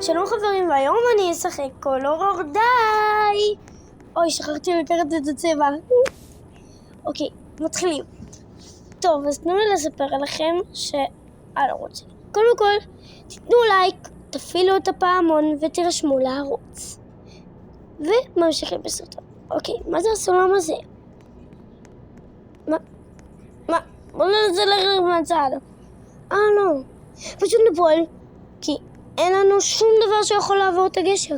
שלום חברים, והיום אני אשחק קולור אורדאי. אוי, שכחתי לקחת את הצבע. אוקיי, מתחילים. טוב, אז תנו לי לספר לכם אני לא רוצה. קודם כל, תתנו לייק, תפעילו את הפעמון ותירשמו לערוץ. וממשיכים בסרטון. אוקיי, מה זה הסולם הזה? מה? בואו ננסה לראות מהצד. לא. פשוט נפול, כי אין לנו שום דבר שיכול לעבור את הגשר.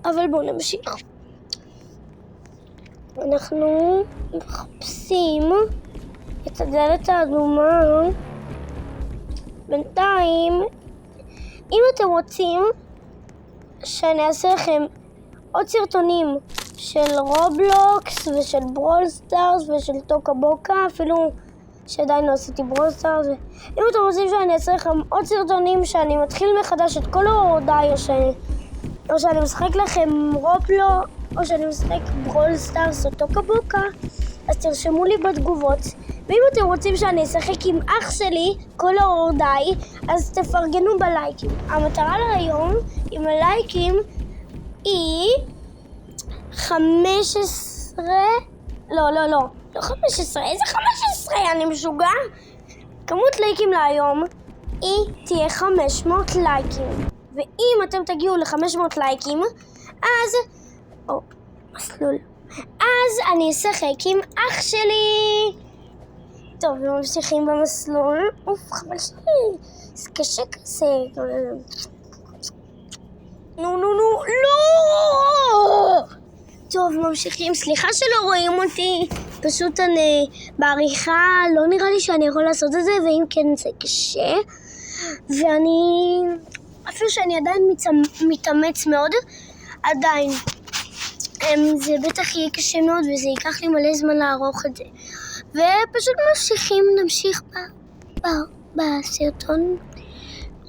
אבל בואו נמשיך. אנחנו מחפשים את הדלת האדומה. בינתיים, אם אתם רוצים שאני אעשה לכם עוד סרטונים של רובלוקס ושל ברול סטארס ושל טוקה בוקה, אפילו שעדיין לא עשיתי ברול סטארס. אם אתם רוצים שאני אעשה לכם עוד סרטונים שאני מתחיל מחדש את כל ההורדאי, או שאני משחק לכם רובלוקס, או שאני משחק ברול סטארס או טוקה בוקה, אז תרשמו לי בתגובות. ואם אתם רוצים שאני אשחק עם אח שלי כל ההורדאי, אז תפרגנו בלייקים. המטרה להיום עם הלייקים היא 15, לא 15, איזה 15? אני משוגע. כמות לייקים להיום היא תהיה 500 לייקים. ואם אתם תגיעו ל-500 לייקים, אז אני אשחק עם אח שלי. טוב, ממשיכים במסלול. חבל שלי, זה קשה כזה. לא! טוב, ממשיכים. סליחה שלא רואים אותי. פשוט אני בעריכה, לא נראה לי שאני יכול לעשות את זה, ואם כן זה קשה. ואני, אפילו שאני עדיין מתאמץ מאוד, עדיין. זה בטח יהיה קשה מאוד, וזה ייקח לי מלא זמן לערוך את זה. ופשוט נמשיך בסרטון.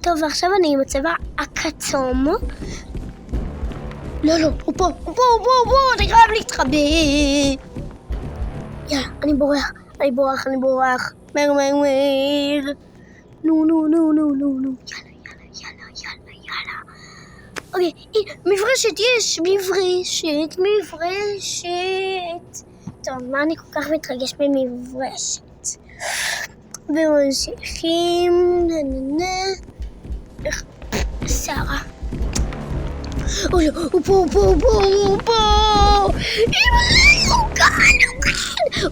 טוב, ועכשיו אני עם הצבע הכתום. לא, הוא פה, אני חייב להתחבא. יאללה, אני בורח. מהר. נו. יאללה. אוקיי, מברשת, יש מברשת. טוב, מה אני כל כך מתרגש במברשת? וממשיכים, שרה. הוא פה.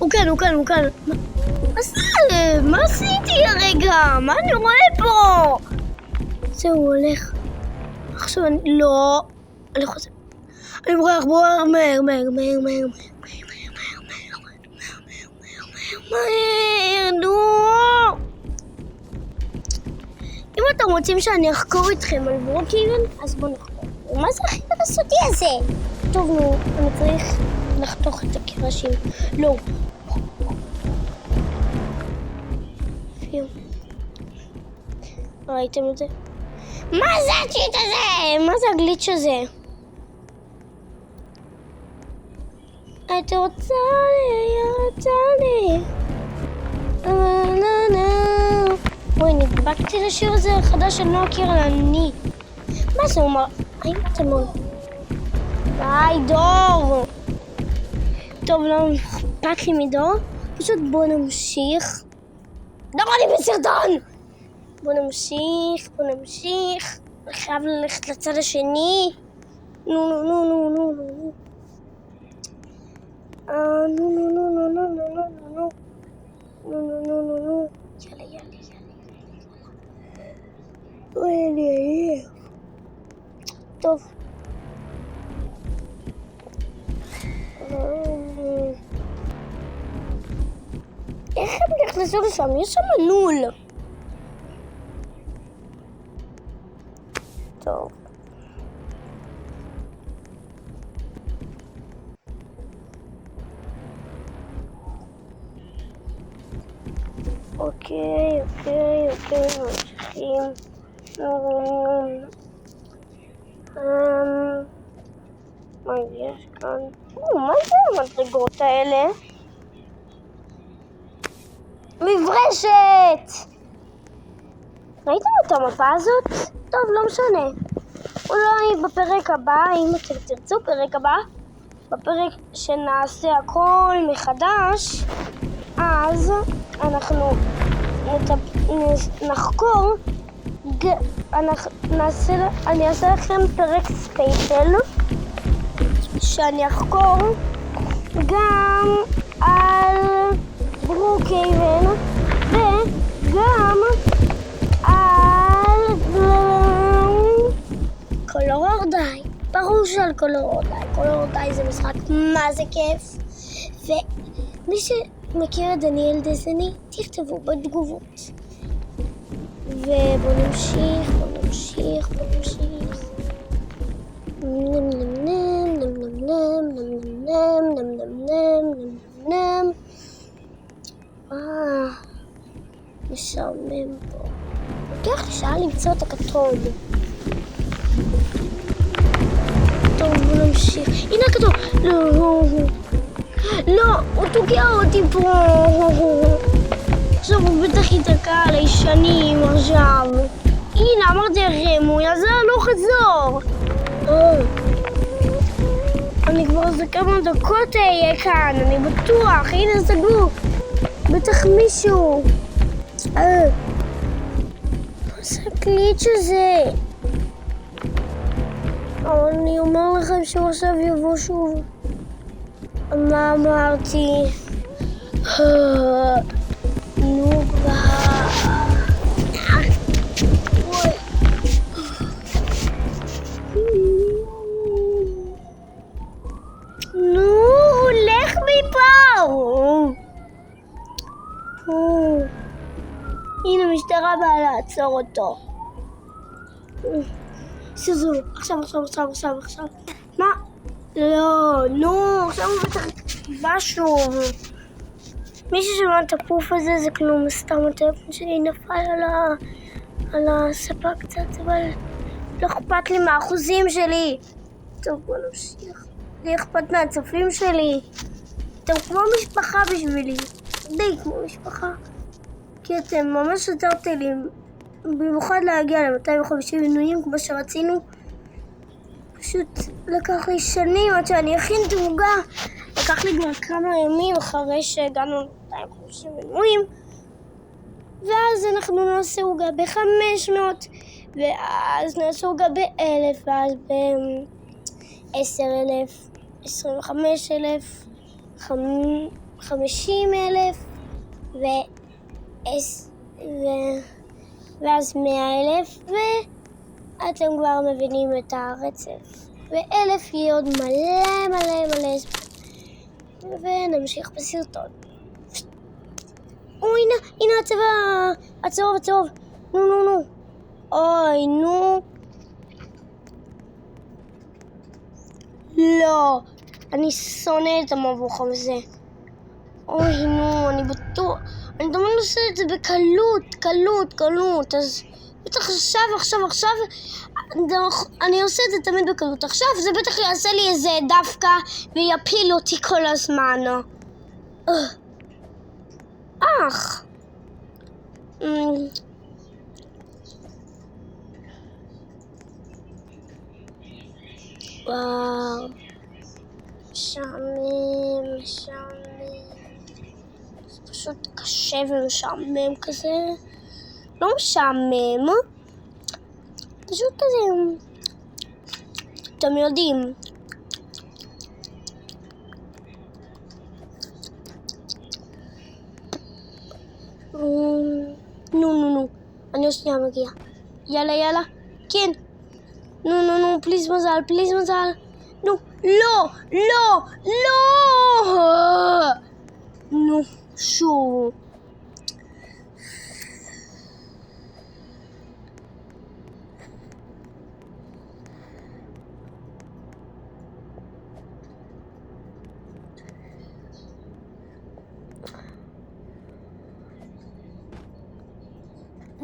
הוא כאן. מה עשיתי הרגע? מה אני רואה פה? זהו, הוא הולך. עכשיו לא. אני חוזר. אני בורח, מהר. נו. אם אתם רוצים שאני אחקור איתכם על ברוקהיבן, אז בואו נחקור. מה זה הכי הסודי הזה? טוב, נו, אני צריך לחתוך את הקרשים. לא. ראיתם את זה? מה זה הצ'יט הזה? מה זה הגליץ' הזה? את רוצה לי. אוי, נדבקתי לשיר הזה החדש של נועה קירלני. מה זה אומר? האם אתם אומר? ביי, דור. טוב, לא אכפת לי מדור. פשוט בוא נמשיך. דור, אני בסרטון! בוא נמשיך. אני חייב ללכת לצד השני. נו. יאללה. טוב. איך הם נכנסו לשם? יש שם מנעול. טוב. אוקיי, ממשיכים. מה יש כאן? מה זה המדרגות האלה? מברשת! ראיתם את המפה הזאת? טוב, לא משנה. אולי בפרק הבא, אם אתם תרצו פרק הבא, בפרק שנעשה הכל מחדש, אז אנחנו נחקור, אני אעשה לכם פרק ספיישל, שאני אחקור גם על ברוקהייבן וגם על קולורדאי. ברור שעל קולורדאי. קולורדאי זה משחק מה זה כיף. ומי שמכיר את דניאל דזני, תכתבו בתגובות. ובואו נמשיך. משעמם פה. לוקח לי שעה למצוא את הכתום. טוב, בוא נמשיך. הנה הכתום. לא, הוא תוקע אותי פה. עכשיו הוא בטח יתקע עלי שנים עכשיו. הנה, אמרתי לכם, הוא יעזר, לא חזור. אני כבר איזה כמה דקות אהיה כאן, אני בטוח. הנה סגור. בטח מישהו. מה זה הקליץ' הזה? אבל אני אומר לכם שהוא עכשיו יבוא שוב. מה אמרתי? נו כבר. נו, לך מפה. הנה המשטרה באה לעצור אותו. סוזו, עכשיו. מה? לא, נו, עכשיו הוא בטח בא שוב. מי ששמע את הפוף הזה זה כלום, סתם הטלפון שלי נפל על הספה קצת, אבל לא אכפת לי מהאחוזים שלי. טוב, בוא נמשיך. לי אכפת מהצופים שלי. אתם כמו משפחה בשבילי. די כמו משפחה. כי אתם ממש עזרתם לי, במיוחד להגיע ל-250 מנויים כמו שרצינו. פשוט לקח לי שנים עד שאני אכין את העוגה. לקח לי כבר כמה ימים אחרי שהגענו ל-250 מנויים. ואז אנחנו נעשה עוגה ב-500, ואז נעשה עוגה ב-1000, ואז ב-10,000, 25,000, 50,000, ואז 100,000, ואתם כבר מבינים את הרצף. ו1,000 יהיה עוד מלא ונמשיך בסרטון. הנה הצהוב. נו. אוי, נו. לא, אני שונא את המבוך הזה. אוי, נו, אני בטוח. אני תמיד עושה את זה בקלות. אז בטח עכשיו, אני עושה את זה תמיד בקלות. עכשיו זה בטח יעשה לי איזה דווקא ויפיל אותי כל הזמן. וואו, משעמם. זה פשוט קשה ומשעמם כזה. לא משעמם, פשוט כזה, אתם יודעים. נו, אני עוד שנייה מגיעה. יאללה, כן. נו, פליז מזל. נו, לא. נו, שוב.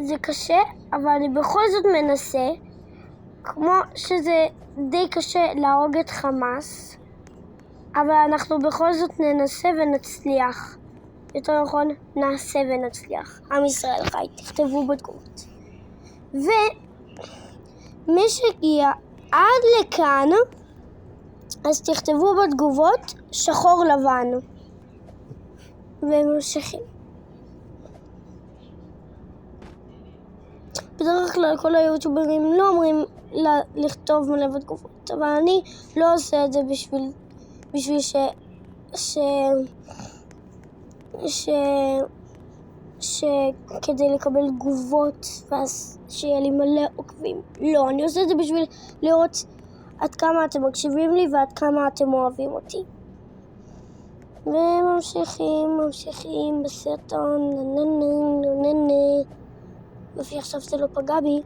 זה קשה, אבל אני בכל זאת מנסה, כמו שזה די קשה להרוג את חמאס, אבל אנחנו בכל זאת ננסה ונצליח. יותר נכון, נעשה ונצליח. עם ישראל חי, תכתבו בתגובות. ומי שהגיע עד לכאן, אז תכתבו בתגובות שחור לבן. וממשיכים. בדרך כלל כל היוטיוברים לא אומרים לכתוב מלא בתגובות, אבל אני לא עושה את זה בשביל כדי לקבל תגובות ואז שיהיה לי מלא עוקבים. לא, אני עושה את זה בשביל לראות עד כמה אתם מקשיבים לי ועד כמה אתם אוהבים אותי. וממשיכים בסרטון. לפי עכשיו זה לא פגע בי.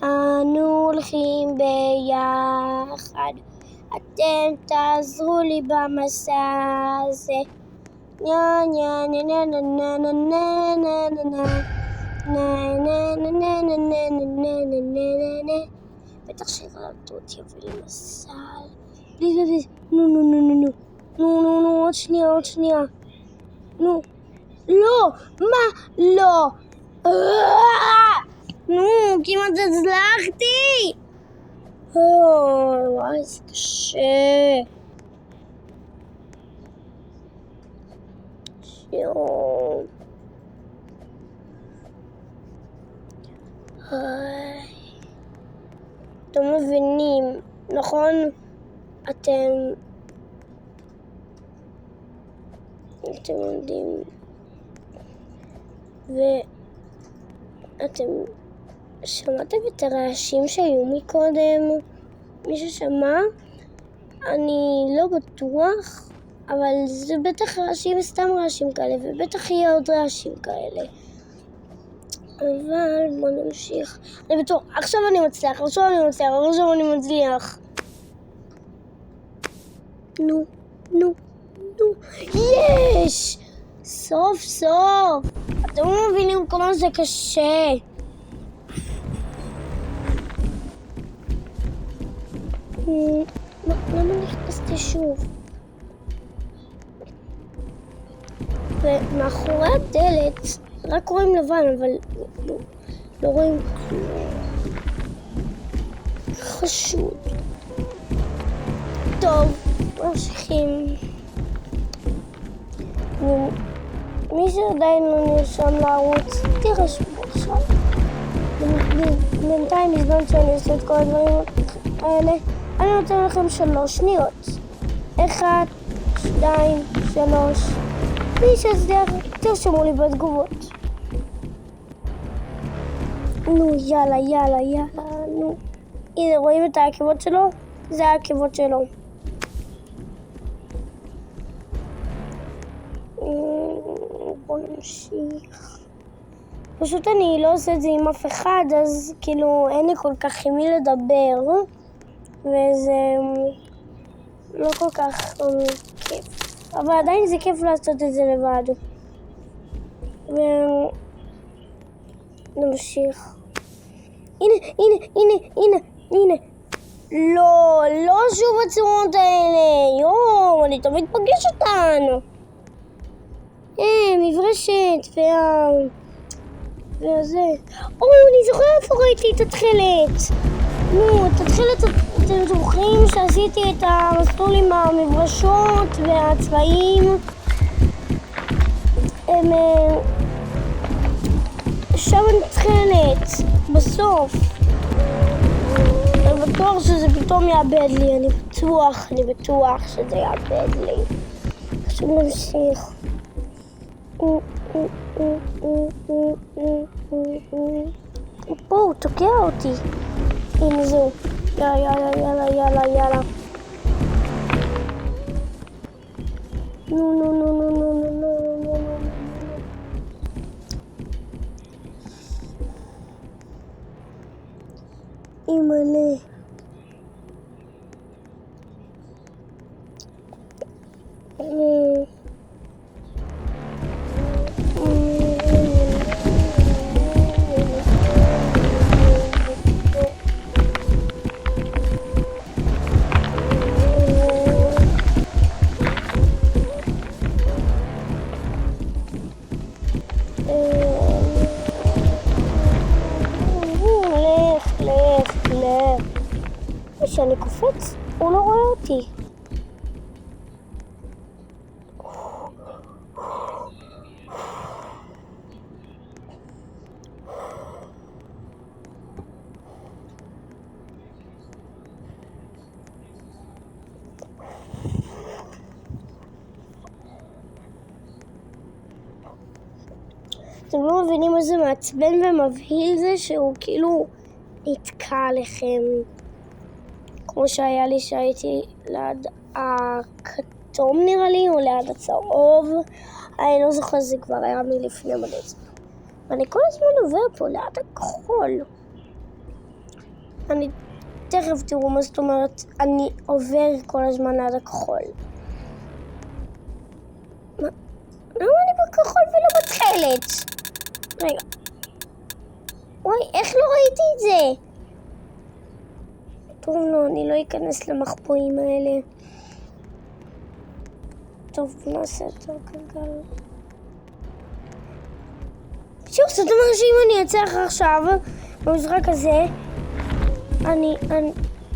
אנו הולכים ביחד, אתם תעזרו לי במסע הזה. נה נה נה נה נה נה נה נה נה נה. בטח שרלטו אותי אבל למסל. בלי. נו, עוד שנייה. נו. לא, מה? לא. נו, כמעט הצלחתי. וואי, זה קשה. אתם מבינים, נכון? אתם יודעים, ואתם שמעתם את הרעשים שהיו מקודם? מישהו שמע? אני לא בטוח, אבל זה בטח רעשים, סתם רעשים כאלה, ובטח יהיה עוד רעשים כאלה. אבל בוא נמשיך. אני בטוח, עכשיו אני מצליח. נו. יש! סוף. אתם לא מבינים כמה זה קשה. למה נכנסתי שוב? ומאחורי הדלת רק רואים לבן, אבל לא רואים כלום. חשוד. טוב, ממשיכים. מי שעדיין לא נרשם לערוץ, תירשמו עכשיו. בינתיים בזמן שאני עושה את כל הדברים האלה, אני נותן לכם 3 שניות. 1, 2, 3. מי שהצליח, תרשמו לי בתגובות. נו, יאללה, נו. הנה, רואים את העקבות שלו? זה העקבות שלו. בוא נמשיך. פשוט אני לא עושה את זה עם אף אחד, אז כאילו אין לי כל כך עם מי לדבר, וזה לא כל כך כיף. אבל עדיין זה כיף לעשות את זה לבד. ונמשיך. הנה. לא שוב הצורות האלה. אני תמיד פגש אותן. מברשת וזה. אני זוכר איפה ראיתי את התכלת. את התכלת, אתם זוכרים שעשיתי את המסלול עם המברשות והצבעים? שם התכלת, בסוף. אני בטוח שזה פתאום יאבד לי, אני בטוח שזה יאבד לי. עכשיו נמשיך. פה, הוא תוקע אותי. הנה זהו. יאללה. נו. אימא'לה. כשאני קופץ, הוא לא רואה אותי. אתם לא מבינים איזה מעצבן ומבהיל זה שהוא כאילו נתקע עליכם. כמו שהיה לי שהייתי ליד הכתום נראה לי, או ליד הצהוב. אני לא זוכר, זה כבר היה מלפני מלא זמן. ואני כל הזמן עובר פה ליד הכחול. אני תכף תראו מה זאת אומרת, אני עובר כל הזמן ליד הכחול. למה אני בכחול ולא בתכלת? רגע. וואי, איך לא ראיתי את זה? טוב, לא, אני לא אכנס למחבואים האלה. טוב, נעשה יותר גלגל. שוב, זאת אומרת שאם אני אצא עכשיו במשחק הזה,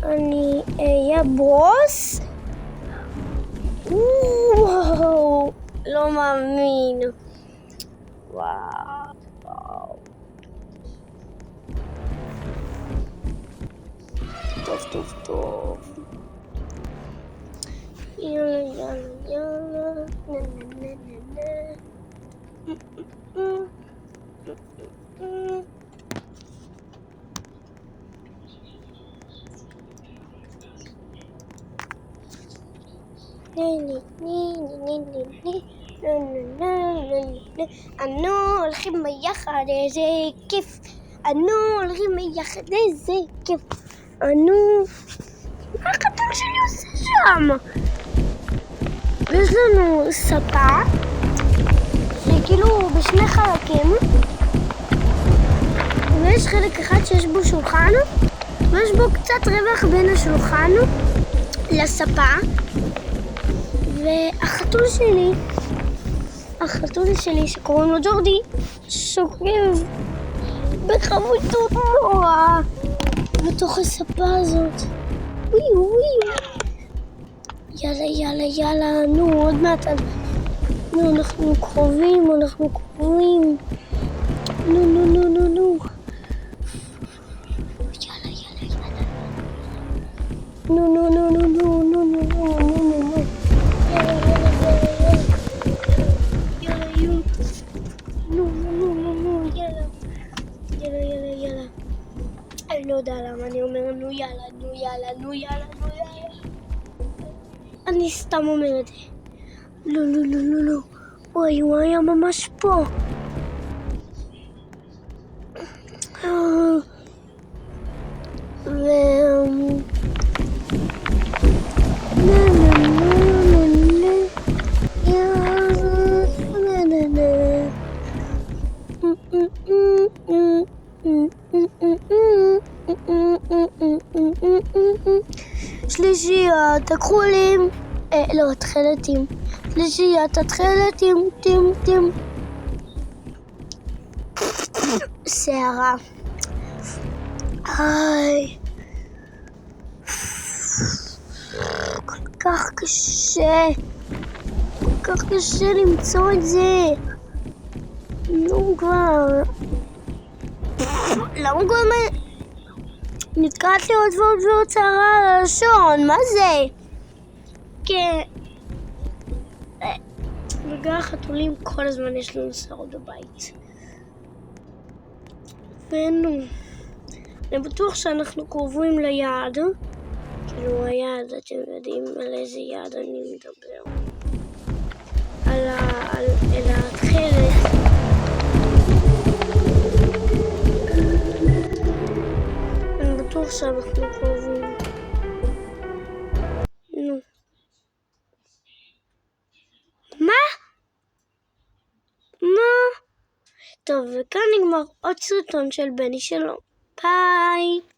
אני אהיה בוס? וואו, לא מאמין. וואו. טוב. יאללה. אנו הולכים ביחד, איזה כיף. אנו הולכים ביחד, איזה כיף. מה החתול שלי עושה שם? יש לנו ספה שכאילו בשני חלקים, ויש חלק אחד שיש בו שולחן, ויש בו קצת רווח בין השולחן לספה. והחתול שלי שקוראים לו ג'ורדי שוכב בחמודות נורא בתוך הספה הזאת. וואי. יאללה, נו, עוד מעט. נו, אנחנו קרובים. נו. יאללה. נו. יאללה. אני לא יודע למה אני אומר נו יאללה. אני סתם אומר את זה. לא. וואי, הוא היה ממש פה. שלישיית הכחולים, לא, התכלתים. שלישיית התכלתים, טים. שערה. היי. כל כך קשה למצוא את זה. נו כבר. למה כבר נתקעת לי עוד שערה על הלשון? מה זה? כן. בגלל החתולים כל הזמן יש לנו שערות בבית. אני בטוח שאנחנו קרובים ליעד. כאילו היעד, אתם יודעים על איזה יעד אני מדבר. על התכלת. אני בטוח שאנחנו קרובים. נו. מה? טוב, וכאן נגמר עוד סרטון של בני שלום. ביי.